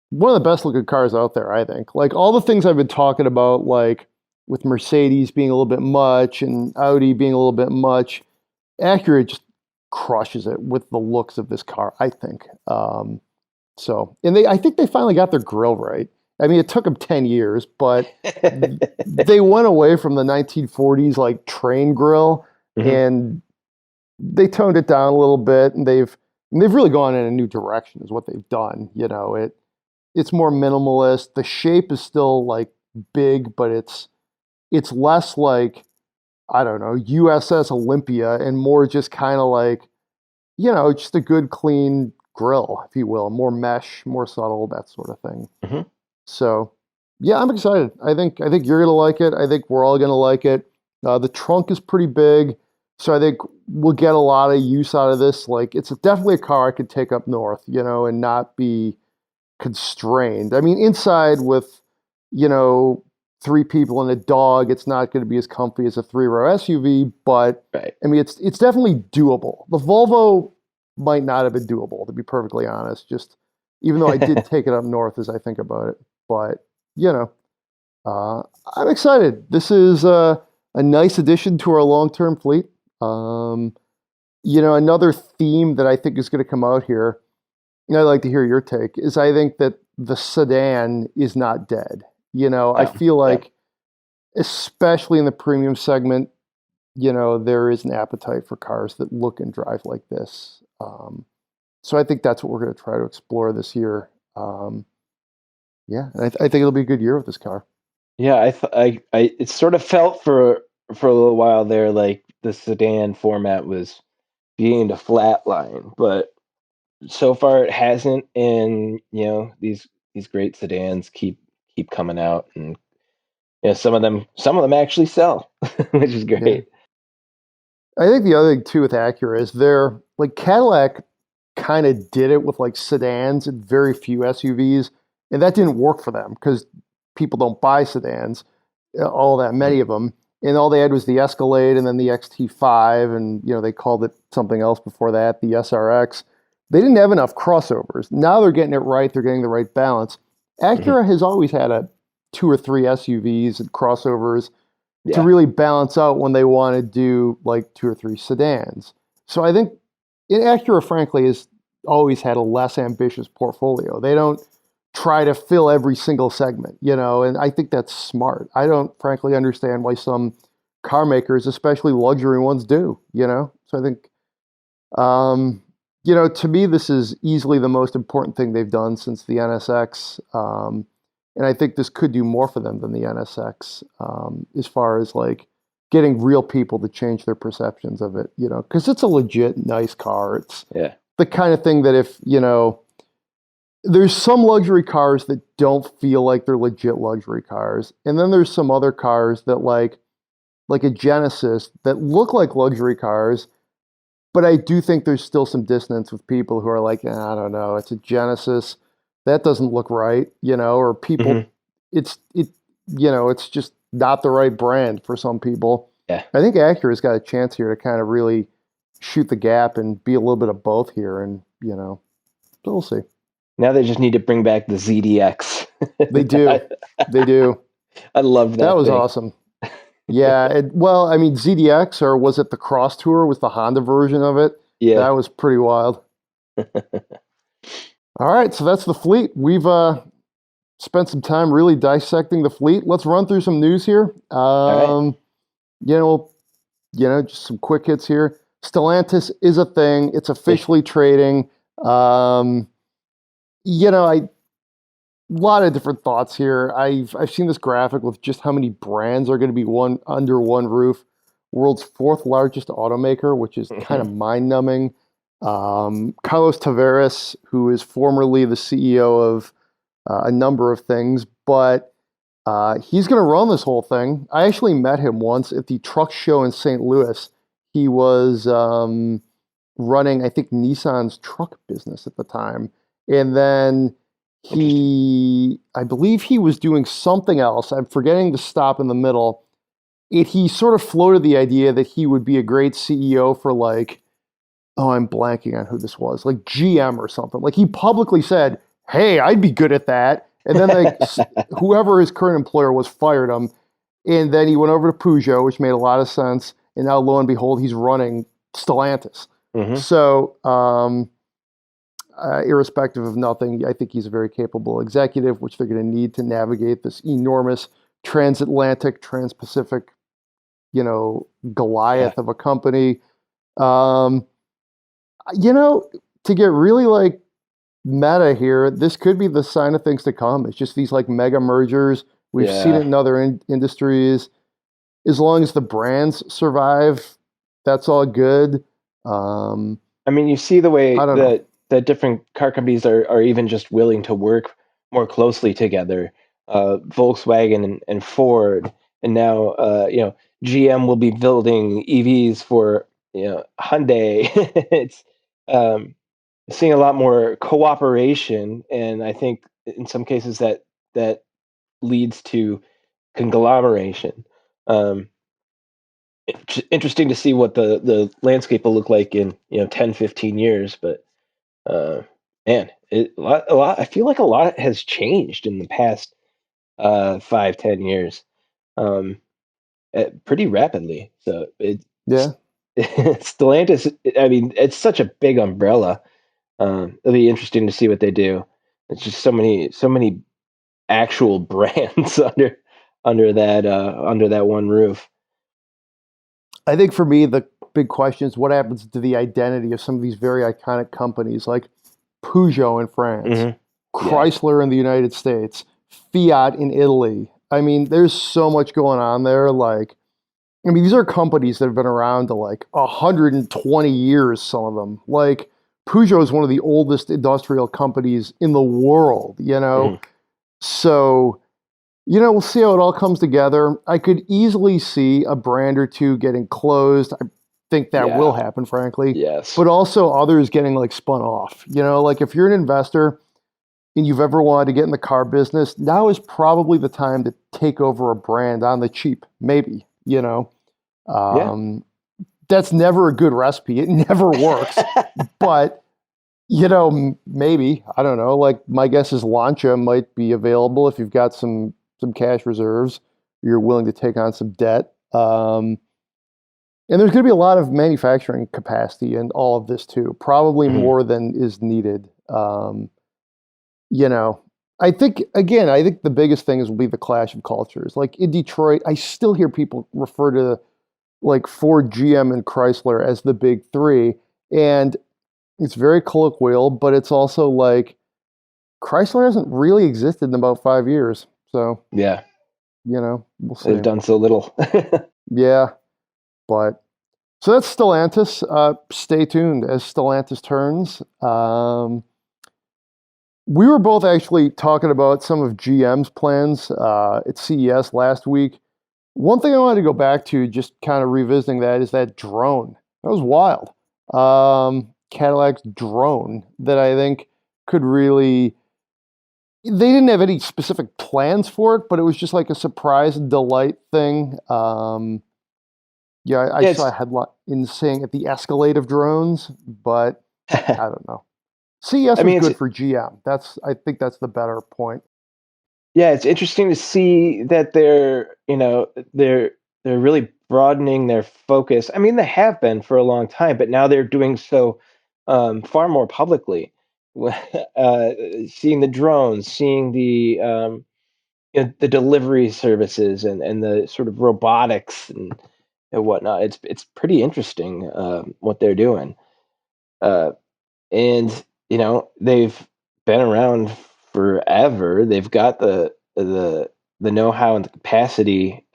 One of the best looking cars out there, I think. Like all the things I've been talking about, like with Mercedes being a little bit much and Audi being a little bit much, Acura just crushes it with the looks of this car, I think. I think they finally got their grill right. I mean, it took them 10 years, but they went away from the 1940s like train grill and they toned it down a little bit, and they've really gone in a new direction is what they've done. It's more minimalist. The shape is still like big, but it's less like, I don't know, USS Olympia, and more just kind of like, just a good clean grill, if you will, more mesh, more subtle, that sort of thing. So, yeah, I'm excited. I think you're gonna like it. I think we're all gonna like it. The trunk is pretty big, so I think we'll get a lot of use out of this. Like, it's definitely a car I could take up north, and not be constrained. I mean, inside with, 3 people and a dog, it's not going to be as comfy as a 3-row SUV, but
Right.
I mean, it's definitely doable. The Volvo might not have been doable, to be perfectly honest. Just even though I did take it up north as I think about it. But, I'm excited. This is a nice addition to our long-term fleet. Another theme that I think is going to come out here, and I'd like to hear your take, is I think that the sedan is not dead. I feel like, especially in the premium segment, there is an appetite for cars that look and drive like this. So I think that's what we're going to try to explore this year. And I think it'll be a good year with this car.
Yeah, it sort of felt for a little while there like the sedan format was beginning to flatline, but so far it hasn't. And these great sedans keep coming out, and some of them actually sell, which is
Yeah.
great.
I think the other thing too with Acura is they're like Cadillac kind of did it with like sedans and very few SUVs, and that didn't work for them because people don't buy sedans, all that many of them, and all they had was the Escalade and then the XT5, and they called it something else before that, the SRX. They didn't have enough crossovers. Now they're getting it right. They're getting the right balance. Acura has always had 2 or 3 SUVs and crossovers to really balance out when they want to do like 2 or 3 sedans. So I think Acura, frankly, has always had a less ambitious portfolio. They don't try to fill every single segment, and I think that's smart. I don't frankly understand why some car makers, especially luxury ones, do, So I think, to me, this is easily the most important thing they've done since the NSX. And I think this could do more for them than the NSX, as far as like getting real people to change their perceptions of it, because it's a legit nice car. It's the kind of thing that if, there's some luxury cars that don't feel like they're legit luxury cars. And then there's some other cars that like a Genesis that look like luxury cars. But I do think there's still some dissonance with people who are like, I don't know, it's a Genesis. That doesn't look right, or people, it's just not the right brand for some people.
Yeah.
I think Acura's got a chance here to kind of really shoot the gap and be a little bit of both here. And, so we'll see.
Now they just need to bring back the ZDX.
They do. They do.
I love that.
That was
thing.
awesome. Yeah. I mean, ZDX, or was it the Cross Tour, was the Honda version of it?
Yeah.
That was pretty wild. All right. So that's the fleet. We've spent some time really dissecting the fleet. Let's run through some news here.
All
right. Just some quick hits here. Stellantis is a thing. It's officially trading. A lot of different thoughts here. I've seen this graphic with just how many brands are going to be under one roof. world's fourth largest automaker, which is kind of mind-numbing. Carlos Tavares, who is formerly the CEO of a number of things, but he's going to run this whole thing. I actually met him once at the truck show in St. Louis. He was running, I think, Nissan's truck business at the time. And then I believe he was doing something else. I'm forgetting to stop in the middle. He sort of floated the idea that he would be a great CEO for like, oh, I'm blanking on who this was, like GM or something. Like he publicly said, hey, I'd be good at that. And then like whoever his current employer was fired him. And then he went over to Peugeot, which made a lot of sense. And now lo and behold, he's running Stellantis. So irrespective of nothing, I think he's a very capable executive, which they're going to need to navigate this enormous transatlantic, trans-Pacific, Goliath of a company. To get really like meta here, this could be the sign of things to come. It's just these like mega mergers. We've seen it in other industries. As long as the brands survive, that's all good.
I mean, you see the way that different car companies are even just willing to work more closely together. Volkswagen and Ford, and now GM will be building EVs for Hyundai. It's seeing a lot more cooperation, and I think in some cases that leads to conglomeration. Interesting to see what the landscape will look like in 10, 15 years, but man, a lot. I feel like a lot has changed in the past 5, 10 years, pretty rapidly. So Stellantis. I mean, it's such a big umbrella. It'll be interesting to see what they do. It's just so many actual brands under that one roof.
I think for me, the big question is what happens to the identity of some of these very iconic companies like Peugeot in France, Chrysler in the United States, Fiat in Italy. I mean, there's so much going on there. Like, I mean, these are companies that have been around to like 120 years, some of them. Like, Peugeot is one of the oldest industrial companies in the world, So, we'll see how it all comes together. I could easily see a brand or two getting closed. I think that will happen, frankly.
Yes.
But also others getting like spun off. Like if you're an investor and you've ever wanted to get in the car business, now is probably the time to take over a brand on the cheap, maybe, That's never a good recipe. It never works. But, maybe, I don't know, like my guess is Lancia might be available if you've got some cash reserves, you're willing to take on some debt. And there's going to be a lot of manufacturing capacity in all of this too, probably more than is needed. I think the biggest thing will be the clash of cultures. Like in Detroit, I still hear people refer to like Ford, GM, and Chrysler as the big three. And it's very colloquial, but it's also like Chrysler hasn't really existed in about 5 years. So, we'll see.
They've done so little.
Yeah. But so that's Stellantis. Stay tuned as Stellantis turns. We were both actually talking about some of GM's plans at CES last week. One thing I wanted to go back to, just kind of revisiting that, is that drone. That was wild. Cadillac's drone that I think could really... They didn't have any specific plans for it, but it was just like a surprise and delight thing. I saw a headline in saying at the Escalade of drones, but I don't know. CES was good for GM. I think that's the better point.
Yeah, it's interesting to see that they're really broadening their focus. I mean, they have been for a long time, but now they're doing so far more publicly. Seeing the drones, seeing the delivery services and the sort of robotics and whatnot. It's pretty interesting what they're doing, and they've been around forever. They've got the know-how and the capacity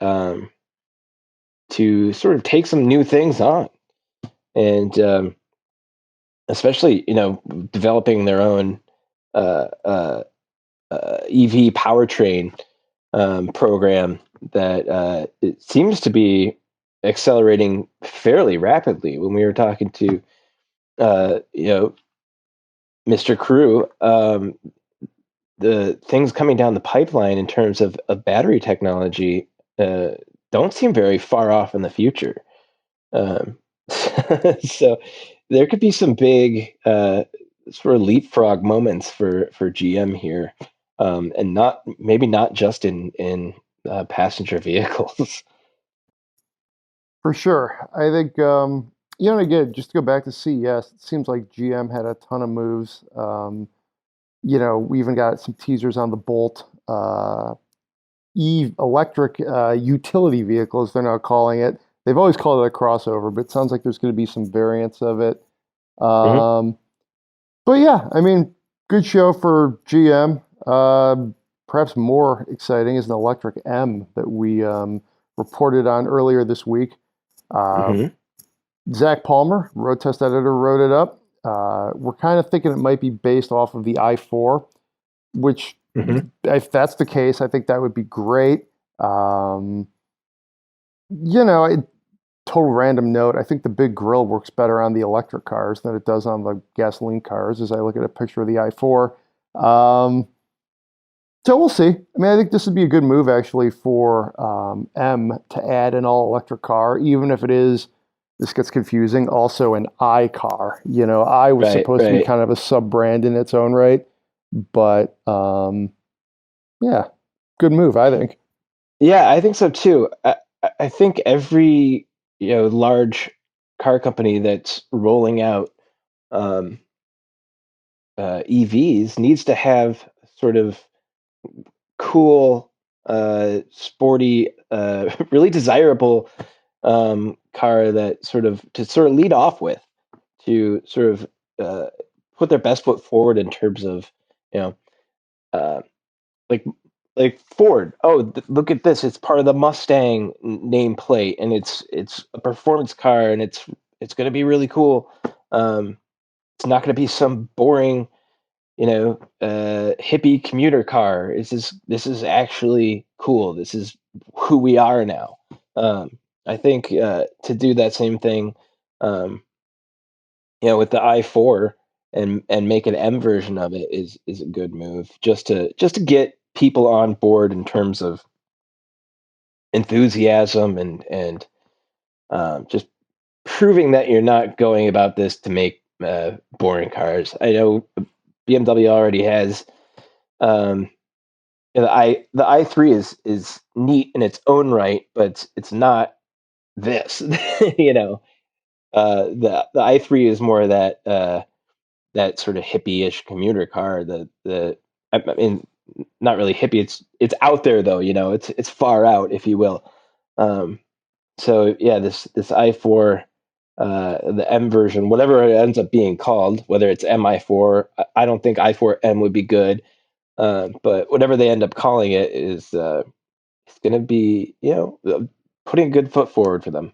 to sort of take some new things on, and especially developing their own uh, uh, EV powertrain program that it seems to be accelerating fairly rapidly. When we were talking to Mr. Crew, the things coming down the pipeline in terms of battery technology don't seem very far off in the future. Um, so there could be some big sort of leapfrog moments for GM here, and not just in passenger vehicles.
For sure. I think, again, just to go back to CES, it seems like GM had a ton of moves. We even got some teasers on the Bolt electric utility vehicles, they're now calling it. They've always called it a crossover, but it sounds like there's going to be some variants of it.
Mhm.
Um, but yeah, I mean, good show for GM. Perhaps more exciting is an electric M that we reported on earlier this week. Uh,
Mhm.
Zach Palmer, road test editor, wrote it up. We're kind of thinking it might be based off of the i4, which,
Mhm.
if that's the case, I think that would be great. Um, total random note, I think the big grill works better on the electric cars than it does on the gasoline cars as I look at a picture of the i4. Um, so we'll see. I mean, I think this would be a good move actually for M to add an all electric car, even if it is, this gets confusing, also an I car. I was
Right.
supposed to be
Right.
kind of a sub brand in its own right, but yeah, good move, I think.
Yeah, I think so too. I think every large car company that's rolling out um, EVs needs to have sort of cool, sporty, really desirable car that sort of lead off with, to sort of uh, put their best foot forward in terms of you know uh, like Ford. Oh, look at this! It's part of the Mustang nameplate, and it's a performance car, and it's going to be really cool. Um, it's not going to be some boring, hippie commuter car. This is actually cool. This is who we are now. I think to do that same thing, um, with the i4, and make an M version of it is a good move, just to get people on board in terms of enthusiasm, and just proving that you're not going about this to make boring cars. I know BMW already has um, the i3 is neat in its own right, but it's not this. you know, the i3 is more of that sort of hippie-ish commuter car. I mean, not really hippie. It's out there though. It's far out, if you will. Um, so yeah, this i4, the M version, whatever it ends up being called, whether it's MI4, I don't think i4M would be good. But whatever they end up calling it is, it's going to be, putting a good foot forward for them.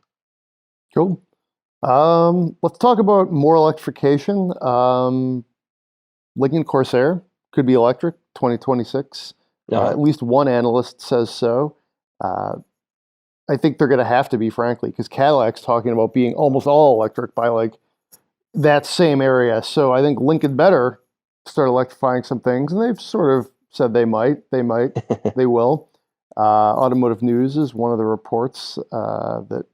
Cool. Let's talk about more electrification. Lincoln Corsair could be electric 2026.
Uh-huh.
At least one analyst says so. Uh, I think they're going to have to be, frankly, because Cadillac's talking about being almost all electric by like that same area. So I think Lincoln better start electrifying some things, and they've sort of said they will. Automotive News is one of the reports that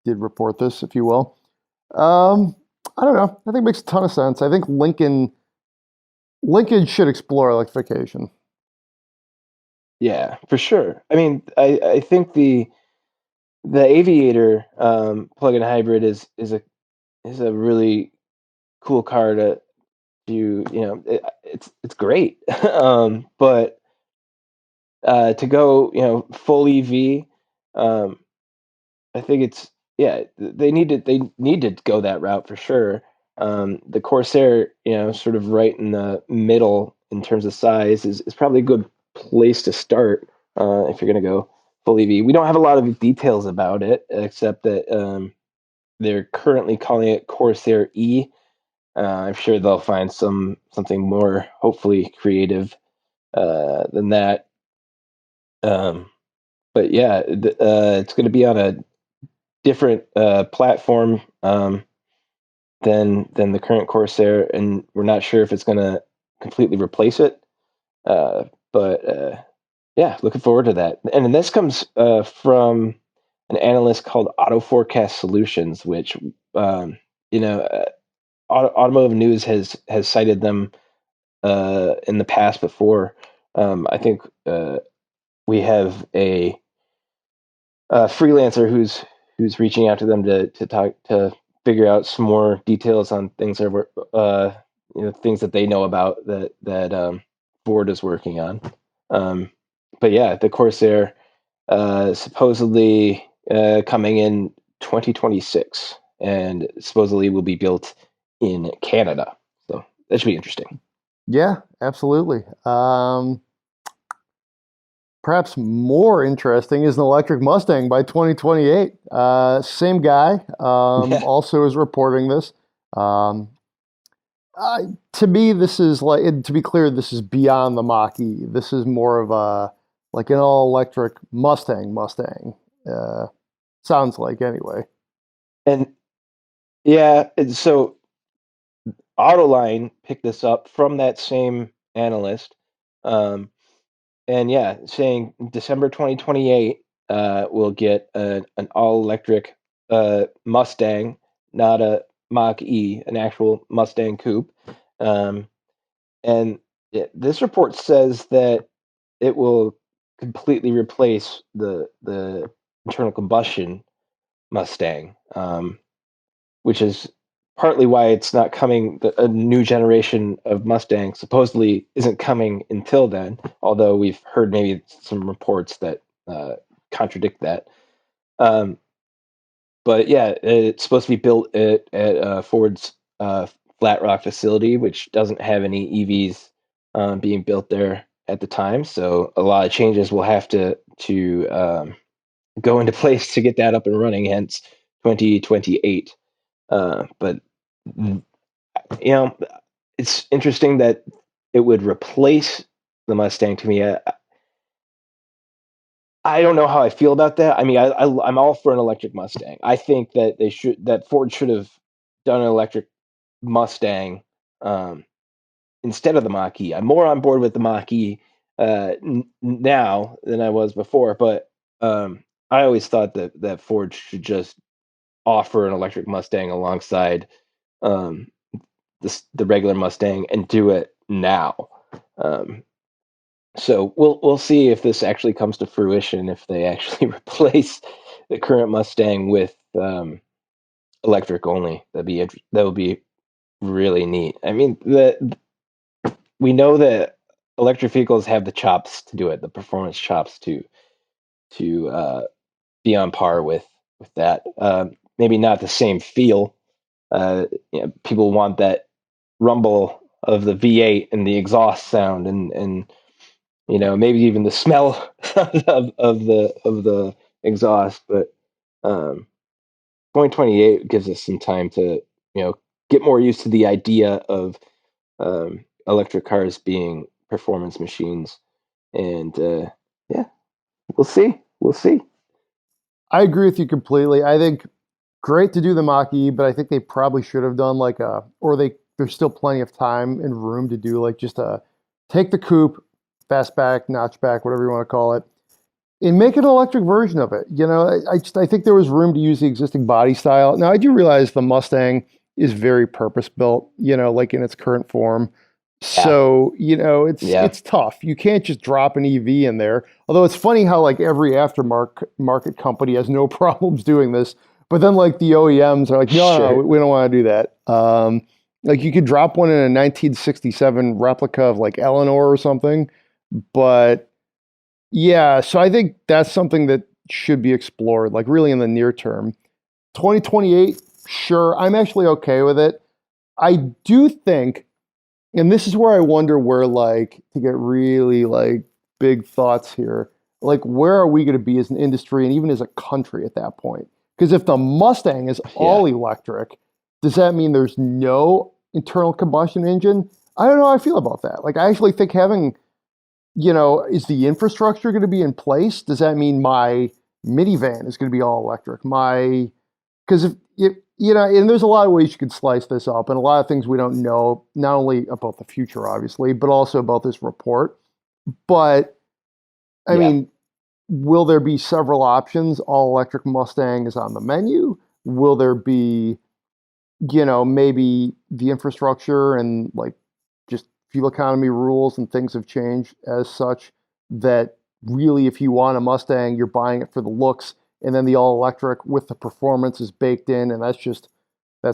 did report this, if you will. Um, I don't know. I think it makes a ton of sense. I think Lincoln should explore electrification.
Yeah, for sure. I mean, I think the Aviator plug-in hybrid is a really cool car to it's great. But to go full EV, um, I think they need to go that route for sure. The Corsair, sort of right in the middle in terms of size, is probably a good place to start if you're going to go full EV. We don't have a lot of details about it, except that they're currently calling it Corsair E. I'm sure they'll find something more, hopefully, creative than that. But yeah, it's going to be on a different platform than the current Corsair, and we're not sure if it's going to completely replace it. But yeah, looking forward to that. And then this comes from an analyst called Auto Forecast Solutions, which you know, Automotive News has cited them in the past before. I think we have a freelancer who's reaching out to them to talk to figure out some more details on things that were things that they know about that Ford is working on. But yeah, the Corsair supposedly coming in 2026 and supposedly will be built in Canada. So that should be interesting.
Yeah, absolutely. Perhaps more interesting is an electric Mustang by 2028. Same guy
Yeah.
also is reporting this. Um, to me, this is like, and to be clear, this is beyond the Mach-E. This is more of a like an all-electric Mustang. Uh, sounds like anyway.
And yeah, so Autoline picked this up from that same analyst. Um, and yeah, saying December 2028, we'll get an all electric Mustang, not a Mach E, an actual Mustang coupe. Um, and this report says that it will completely replace the internal combustion Mustang. Which is partly why it's not coming. A new generation of Mustang supposedly isn't coming until then. Although we've heard maybe some reports that contradict that. Um, but yeah, it's supposed to be built at Ford's Flat Rock facility, which doesn't have any EVs being built there at the time. So a lot of changes will have to go into place to get that up and running. Hence, 2028. But you know, it's interesting that it would replace the Mustang to me. I don't know how I feel about that. I mean, I'm all for an electric Mustang. I think that that Ford should have done an electric Mustang um, instead of the Mach-E. I'm more on board with the Mach-E now than I was before, but I always thought that Ford should just offer an electric Mustang alongside um, the regular Mustang and do it now. Um, so we'll see if this actually comes to fruition, if they actually replace the current Mustang with electric only. That would be really neat. I mean, we know that electric vehicles have the chops to do it, the performance chops to be on par with that. Maybe not the same feel. People want that rumble of the V8 and the exhaust sound and maybe even the smell of the exhaust. But 2028 gives us some time to get more used to the idea of electric cars being performance machines. And yeah, we'll see.
I agree with you completely. I think great to do the Mach-E, but I think they probably should have done like there's still plenty of time and room to do like just take the coupe, fastback, notchback, whatever you want to call it, and make an electric version of it. I think there was room to use the existing body style. Now I do realize the Mustang is very purpose built, like in its current form.
Yeah,
So,
yeah,
it's tough. You can't just drop an EV in there. Although it's funny how like every aftermarket market company has no problems doing this, but then like the OEMs are like, no, no,
sure.
we don't want to do that. Like you could drop one in a 1967 replica of like Eleanor or something, but yeah. So I think that's something that should be explored, like really in the near term. 2028, sure, I'm actually okay with it. I do think, and this is where I wonder where like to get really like big thoughts here. like, where are we going to be as an industry and even as a country at that point? Because if the Mustang is all electric, does that mean there's no internal combustion engine? I don't know how I feel about that. Like, I actually think having, is the infrastructure going to be in place? Does that mean my minivan is going to be all electric? Because and there's a lot of ways you could slice this up, and a lot of things we don't know, not only about the future, obviously, but also about this report. But I mean, will there be several options? All electric Mustang is on the menu. Will there be, maybe the infrastructure and like just fuel economy rules and things have changed as such that really, if you want a Mustang, you're buying it for the looks, and then the all electric with the performance is baked in, and that's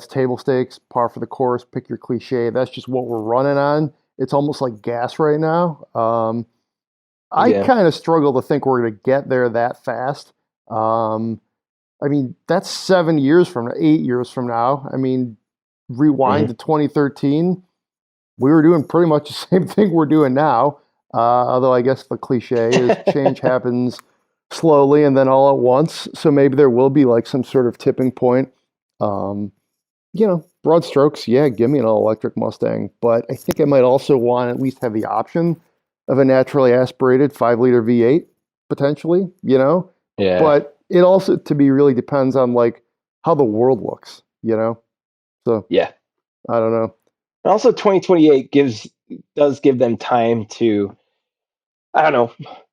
table stakes, par for the course, pick your cliche. That's just what we're running on. It's almost like gas right now. I kind of struggle to think we're going to get there that fast. I mean, that's 7 years from now, 8 years from now. I mean, rewind to 2013, we were doing pretty much the same thing we're doing now. Although I guess the cliche is change happens slowly and then all at once. So maybe there will be like some sort of tipping point. Broad strokes, give me an all electric Mustang. But I think I might also want to at least have the option of a naturally aspirated 5-liter V8 potentially, Yeah. But it also, to me, really depends on like how the world looks, So I don't know.
And also, 2028 does give them time to, I don't know,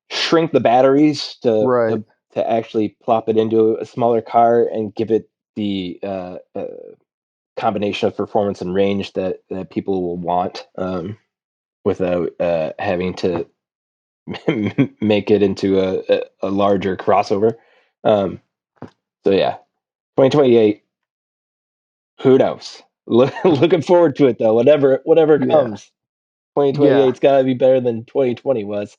shrink the batteries to actually plop it into a smaller car and give it the combination of performance and range that people will want, without having to make it into a larger crossover. So 2028. Who knows? Looking forward to it though. Whatever comes, 2028's got to be better than 2020 was.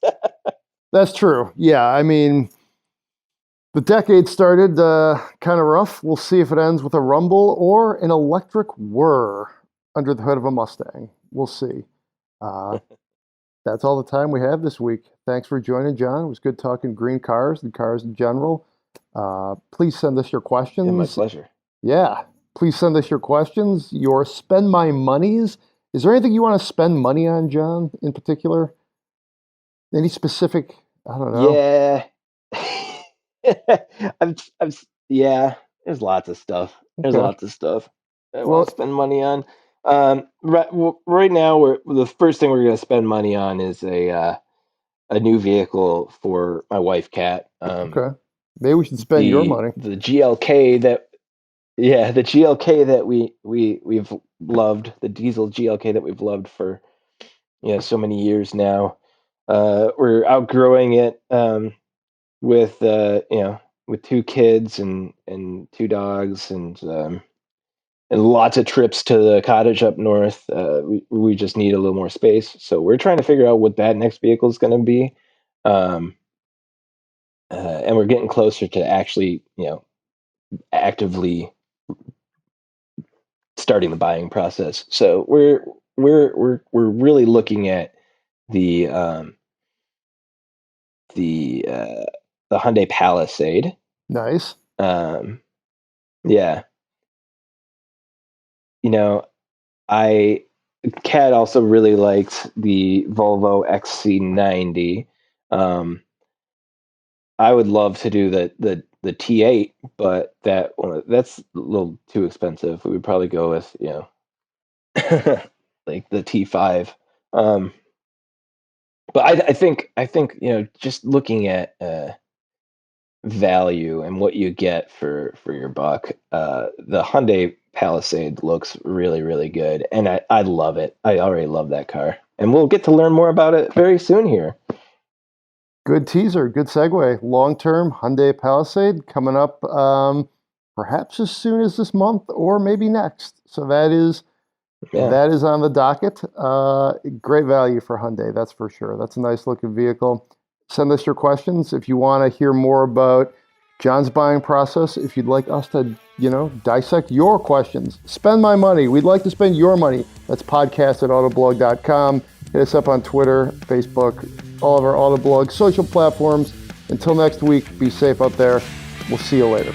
That's true. Yeah, I mean, the decade started kind of rough. We'll see if it ends with a rumble or an electric whir under the hood of a Mustang. We'll see. That's all the time we have this week. Thanks for joining, John. It was good talking green cars and cars in general. Please send us your questions.
My pleasure.
Yeah. Please send us your questions, your spend my monies. Is there anything you want to spend money on, John, in particular? Any specific, I don't know.
There's lots of stuff. There's lots of stuff I want to spend money on. Right now, the first thing we're going to spend money on is a new vehicle for my wife, Kat.
Okay. Maybe we should spend your money.
The GLK the GLK that we've loved, the diesel GLK that we've loved for so many years now. We're outgrowing it with with 2 kids and 2 dogs and lots of trips to the cottage up north. We just need a little more space, so we're trying to figure out what that next vehicle is going to be. And we're getting closer to actually actively starting the buying process. So we're really looking at the Hyundai Palisade.
Nice.
Kat also really likes the Volvo XC90. I would love to do the T8, but that's a little too expensive. We would probably go with like the T5. But I think just looking at value and what you get for your buck, the Hyundai Palisade looks really, really good, and I love it. I already love that car, and we'll get to learn more about it very soon here.
Good teaser, good segue. Long-term Hyundai Palisade coming up perhaps as soon as this month or maybe next. So that is on the docket. Great value for Hyundai, that's for sure. That's a nice looking vehicle. Send us your questions if you want to hear more about John's buying process. If you'd like us to, dissect your questions, spend my money. We'd like to spend your money. That's podcast@autoblog.com. Hit us up on Twitter, Facebook, all of our Autoblog social platforms. Until next week, be safe out there. We'll see you later.